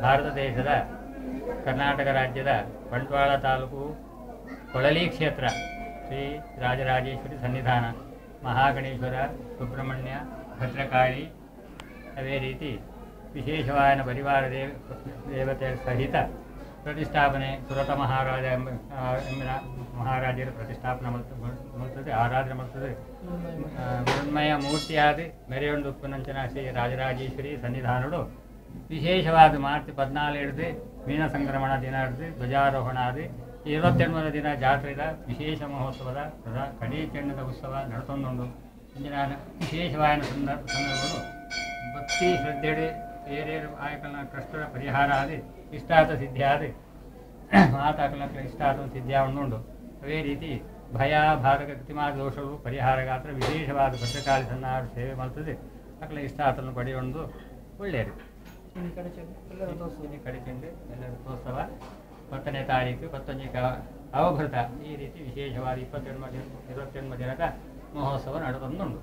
ಭಾರತ ದೇಶದ ಕರ್ನಾಟಕ ರಾಜ್ಯದ ಬಂಟ್ವಾಳ ತಾಲೂಕು ಕೊಳಲಿ ಕ್ಷೇತ್ರ ಶ್ರೀ ರಾಜರಾಜೇಶ್ವರಿ ಸನ್ನಿಧಾನ ಮಹಾಗಣೇಶ್ವರ ಸುಬ್ರಹ್ಮಣ್ಯ ಭದ್ರಕಾಳಿ ಅದೇ ರೀತಿ ವಿಶೇಷವಾದ ಪರಿವಾರ ದೇವತೆ ಸಹಿತ ಪ್ರತಿಷ್ಠಾಪನೆ ಸುರತ ಮಹಾರಾಜ ಎಂಬ ಮಹಾರಾಜರ ಪ್ರತಿಷ್ಠಾಪನೆ ಮಾಡ್ತದೆ ಆರಾಧನೆ ಮಾಡ್ತದೆ ಮೃಣ್ಮಯ ಮೂರ್ತಿಯಾದ ಮೆರೆಯೊಂದು ಉತ್ಪನ್ನಂಚನ ಶ್ರೀ ರಾಜರಾಜೇಶ್ವರಿ ಸನ್ನಿಧಾನಗಳು ವಿಶೇಷವಾದ ಮಾರ್ಚ್ 14 ಹಿಡಿದು ಮೀನ ಸಂಕ್ರಮಣ ದಿನ ಹಿಡಿದು ಧ್ವಜಾರೋಹಣ ಆದ 28ನೇ ದಿನ ಜಾತ್ರೆದ ವಿಶೇಷ ಮಹೋತ್ಸವದ ಕಡೇ ಚೆಂಡದ ಉತ್ಸವ ನಡೆಸೊಂದುಂಡು ಇಂದಿನ ವಿಶೇಷವಾದ ಸಂದರ್ಭಗಳು ಭಕ್ತಿ ಶ್ರದ್ಧೆ ಏರೇರು ಆಯಕಲ್ನ ಕಷ್ಟದ ಪರಿಹಾರ ಆದಿ ಇಷ್ಟಾರ್ಥ ಸಿದ್ಧಿ ಆದಿ ಮಾತಾಕಲ್ನ ಇಷ್ಟಾರ್ಥ ಸಿದ್ಧಿ ಉಂಡು ಅದೇ ರೀತಿ ಭಯ ಬಾಧಕ ಕೃತಿಮಾದ ದೋಷಗಳು ಪರಿಹಾರ ಗಾತ್ರ ವಿಶೇಷವಾದ ಭದ್ರಕಾಳಿ ಸನ್ನಾರ ಸೇವೆ ಮಾಡ್ತದೆ ಅಕಲ ಇಷ್ಟಾರ್ಥವನ್ನು ಪಡೆಯುವುದು ಒಳ್ಳೆಯದು ಕಡಿಚೆಂಡು ಎಲ್ಲೋತ್ಸವ 10ನೇ ತಾರೀಕು 11 ಅವಭೃತ ಈ ರೀತಿ ವಿಶೇಷವಾದ 22 ದಿನದ ಮಹೋತ್ಸವ ನಡೆದೊಂದುಂಟು.